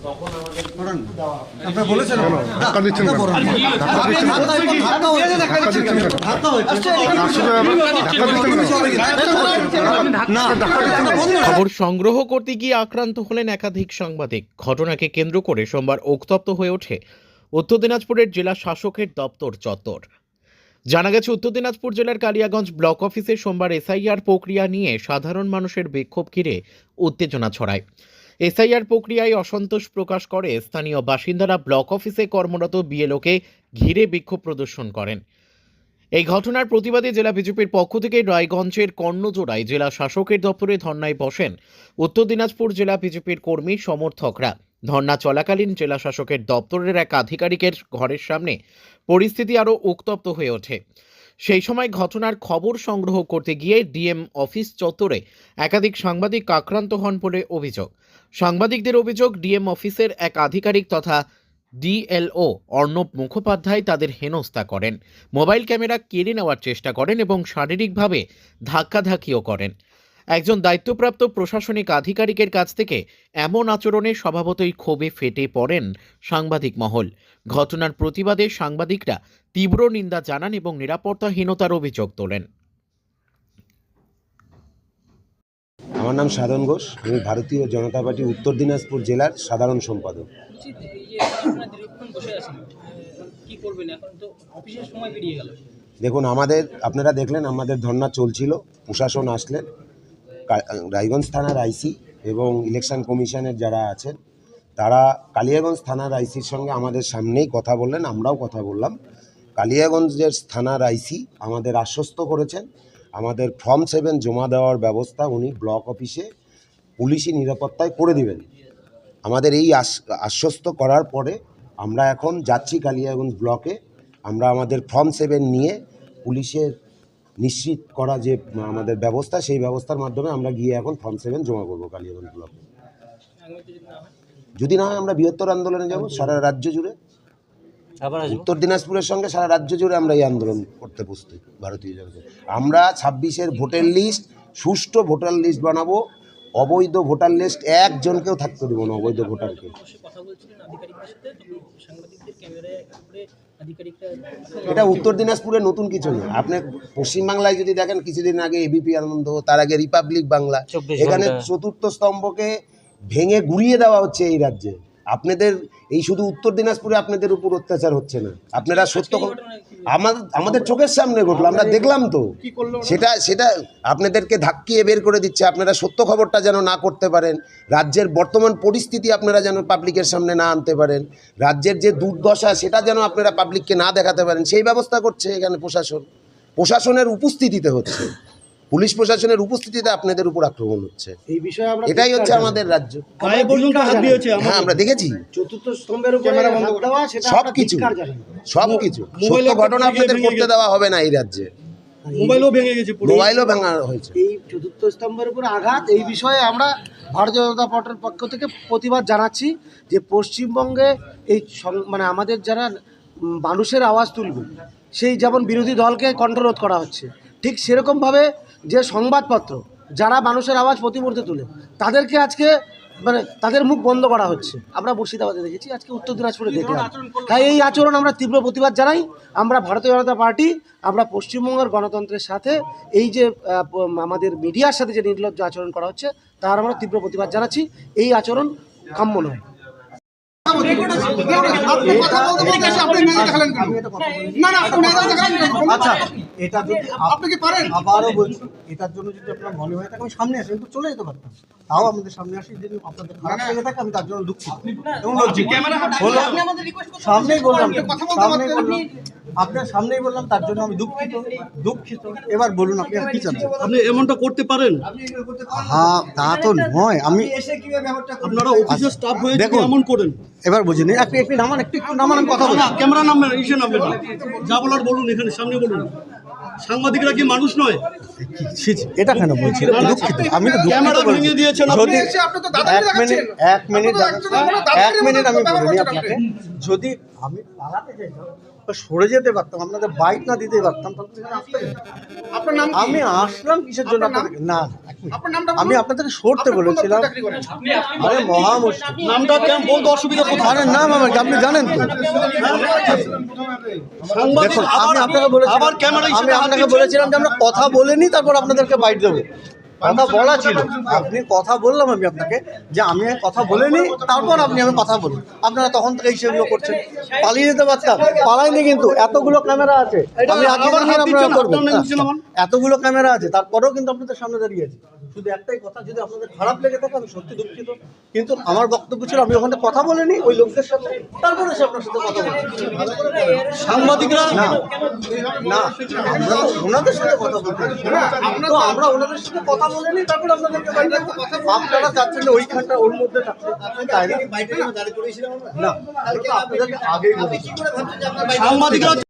তখন আমাদের আপনারা বলেছেন ধাক্কা দিচ্ছেন কেন? খবর সংগ্রহ করতে গিয়ে আক্রান্ত হলেন একাধিক সাংবাদিক। ঘটনাকে কেন্দ্র করে সোমবার উত্তপ্ত হয়ে ওঠে উত্তর দিনাজপুরের জেলা শাসকের দপ্তর চত্বর। জানা গেছে, উত্তর দিনাজপুর জেলার কালিয়াগঞ্জ ব্লক অফিসে সোমবার এসআইআর প্রক্রিয়া নিয়ে সাধারণ মানুষের বিক্ষোভ ঘিরে উত্তেজনা ছড়ায়। এসআইআর প্রক্রিয়ায় অসন্তোষ প্রকাশ করে স্থানীয় বাসিন্দারা ব্লক অফিসে কর্মরত বিএলওকে ঘিরে বিক্ষোভ প্রদর্শন করেন। এই ঘটনার প্রতিবাদে জেলা বিজেপির পক্ষ থেকে রায়গঞ্জের কর্ণজোড়ায় জেলা শাসকের দপ্তরে ধর্নায় বসেন উত্তর দিনাজপুর জেলা বিজেপির কর্মী সমর্থকরা। ধর্না চলাকালীন জেলা শাসকের দপ্তরের এক আধিকারিকের ঘরের সামনে পরিস্থিতি আরও উত্তপ্ত হয়ে ওঠে। সেই সময় ঘটনার খবর সংগ্রহ করতে গিয়ে ডিএম অফিস চত্বরে একাধিক সাংবাদিক আক্রান্ত হন বলে অভিযোগ। সাংবাদিকদের অভিযোগ, ডিএম অফিসের এক আধিকারিক তথা ডিএলও অর্ণব মুখোপাধ্যায় তাদের হেনস্থা করেন, মোবাইল ক্যামেরা কেড়ে নেওয়ার চেষ্টা করেন এবং শারীরিকভাবে ধাক্কাধাক্কিও করেন। একজন দায়িত্বপ্রাপ্ত প্রশাসনিক আধিকারিকের কাছ থেকে এমন আচরণে স্বভাবতই ক্ষোভে ফেটে পড়েন সাংবাদিক মহল। ঘটনার প্রতিবাদে সাংবাদিকরা তীব্র নিন্দা জানান এবং নিরাপত্তাহীনতার অভিযোগ তোলেন। আমার নাম সাধন ঘোষ, আমি ভারতীয় জনতা পার্টি উত্তর দিনাজপুর জেলার সাধারণ সম্পাদক। দেখুন, আপনারা দেখলেন আমাদের ধর্না চলছিল, প্রশাসন আসলেন, রায়গঞ্জ থানার আইসি এবং ইলেকশন কমিশনের যারা আছেন তারা কালিয়াগঞ্জ থানার আইসির সঙ্গে আমাদের সামনেই কথা বললেন, আমরাও কথা বললাম। কালিয়াগঞ্জের থানার আইসি আমাদের আশ্বস্ত করেছেন আমাদের ফর্ম 7 জমা দেওয়ার ব্যবস্থা উনি ব্লক অফিসে পুলিশি নিরাপত্তায় করে দিবেন। আমাদের এই আশ্বস্ত করার পরে আমরা এখন যাচ্ছি কালিয়াগঞ্জ ব্লকে। আমরা আমাদের ফর্ম 7 নিয়ে পুলিশের নিশ্চিত করা যে আমাদের ব্যবস্থা, সেই ব্যবস্থার মাধ্যমে আমরা গিয়ে এখন ফর্ম 7 জমা করবো কালিয়াগঞ্জ ব্লকে। যদি না হয় আমরা বৃহত্তর আন্দোলনে যাব সারা রাজ্য জুড়ে। উত্তর দিনাজপুরের সঙ্গে সারা রাজ্য জুড়ে আমরা এই আন্দোলন করতে প্রস্তুত। ভারতীয় জনতা আমরা 26-এর ভোটার লিস্ট সুষ্ঠু ভোটার লিস্ট বানাবো। অবৈধ ভোটার লিস্ট একজনকেও থাকতে দেবো না, অবৈধ ভোটারকে। এটা উত্তর দিনাজপুরে নতুন কিছু নয়। আপনি পশ্চিমবাংলায় যদি দেখেন, কিছুদিন আগে এবিপি আনন্দ, তার আগে রিপাবলিক বাংলা, এখানে চতুর্থ স্তম্ভকে ভেঙে গুড়িয়ে দেওয়া হচ্ছে এই রাজ্যে। আপনাদের এই শুধু উত্তর দিনাজপুরে আপনাদের উপর অত্যাচার হচ্ছে না। আপনারা সত্য আমাদের চোখের সামনে ঘটলো, আমরা দেখলাম তো। সেটা আপনাদেরকে ধাক্কিয়ে বের করে দিচ্ছে। আপনারা সত্য খবরটা যেন না করতে পারেন, রাজ্যের বর্তমান পরিস্থিতি আপনারা যেন পাবলিকের সামনে না আনতে পারেন, রাজ্যের যে দুর্দশা সেটা যেন আপনারা পাবলিককে না দেখাতে পারেন, সেই ব্যবস্থা করছে এখানে প্রশাসনের উপস্থিতিতে হচ্ছে। পুলিশ প্রশাসনের উপস্থিতিতে আপনাদের উপর আক্রমণ হচ্ছে। এই বিষয়ে এটাই হচ্ছে আমাদের রাজ্য। হ্যাঁ, আমরা দেখেছি চতুর্থ স্তম্ভের উপরে সবকিছু সত্য ঘটনা আপনাদের করতে দেওয়া হবে না এই রাজ্যে। মোবাইলও ভাঙা হয়েছে। এই চতুর্থ স্তম্ভের উপরে আঘাত, এই বিষয়ে আমরা ভারতীয় জনতা পার্টির পক্ষ থেকে প্রতিবাদ জানাচ্ছি যে পশ্চিমবঙ্গে এই মানে আমাদের যারা মানুষের আওয়াজ তুলবে, সেই যেমন বিরোধী দলকে কণ্ঠরোধ করা হচ্ছে, ঠিক সেরকমভাবে যে সংবাদপত্র যারা মানুষের আওয়াজ প্রতি মুহূর্তে তুলে তাদেরকে আজকে মানে তাদের মুখ বন্ধ করা হচ্ছে। আমরা মুর্শিদাবাদে দেখেছি, আজকে উত্তর দিনাজপুরে দেখলাম। তাই এই আচরণ আমরা তীব্র প্রতিবাদ জানাই। আমরা ভারতীয় জনতা পার্টি, আমরা পশ্চিমবঙ্গের গণতন্ত্রের সাথে এই যে আমাদের মিডিয়ার সাথে যে নির্লজ্জ আচরণ করা হচ্ছে তার আমরা তীব্র প্রতিবাদ জানাচ্ছি। এই আচরণ কাম্য নয়। আচ্ছা, এটা যদি আপনি কি পারেন, আবারও বলছি, এটার জন্য যদি আপনার মনে হয় থাকে আমি সামনে আসি, কিন্তু চলে যেতে পারতাম। তাও আমাদের সামনে আসি, যদি আপনাদের খারাপ লেগে থাকে আমি তার জন্য দুঃখিত এবং লজ্জিত। সামনেই বললাম, আপনার সামনেই বললাম, তার জন্য আমি দুঃখিত। এবার বলুন আপনি আর কি চাচ্ছেন? আপনি এমনটা করতে পারেন? হ্যাঁ, তা তো নয়। আমি আপনারা অফিসের স্টাফ হয়ে দেখুন এমন করেন। এবার বুঝিনি, একটু নামান, একটু নামান, আমি কথা বলি। ক্যামেরা নামবেন, ইসে নামবেন না, যা বলার বলুন, এখানে সামনে বলুন। সাংবাদিকরা কি মানুষ নয়? এটা কেন বলছি? দুঃখিত, আমি তো ক্যামেরা ভেঙে দিয়েছেন। যদি এক মিনিট আমি বলিনি আপনাকে, যদি আমি পালাতে চাইতাম সরে যেতে পারতাম, আপনাদের বাইক না দিতে পারতাম, তাহলে আসতে। আমি আসলাম কিসের জন্য? না, আমি আপনাদেরকে সরতে বলেছিলাম। আরে মহা মুশকিল। নামটা কেমন বলতে অসুবিধা কোথায়? আরে নাম আমার কি আপনি জানেন তো? সাংবাদিক দেখুন আমি আপনাকে বলেছিলাম, আবার ক্যামেরা আমি আপনাকে বলেছিলাম যে আমরা কথা বলে নিই, তারপর আপনাদেরকে বাইট দেবো। কথা বলা ছিল, আপনি কথা বললাম আমি আপনাকে যে আমি কথা বলে নিই, তারপর আপনি আমি কথা বলুন। আপনারা তখন থেকে সেগুলো করছেন। পালিয়ে যেতে পারতাম, পালাইনি, কিন্তু এতগুলো ক্যামেরা আছে, আমি আগে আবার হাত আপনারা দিচ্ছেন, করবেন। আপনার নিচ্ছেন আমার। এতগুলো ক্যামেরা আছে, তারপরেও কিন্তু আপনাদের সামনে দাঁড়িয়ে আছি। শুধু একটাই কথা, যদি আপনাদের খারাপ লেগে থাকে আমি সত্যি দুঃখিত, কিন্তু আমার বক্তব্য ছিল আমি ওখানে কথা বলে নিই ওই লোকদের সাথে, তারপরে এসে আপনার সাথে কথা বলছি। সাংবাদিকরা না না, আমরা তো ওনাদের সাথে কথা বলতে তো আমরা ওনাদের সাথে কথা বলে নিই, তারপর আপনাদেরকে বাইরে রাখবো। আপনারা চাচ্ছেন যে ওইখানটা ওর মধ্যে থাকতে, তাই না? না, আমি তো আপনাদেরকে আগেই বলেছি। সাংবাদিকরা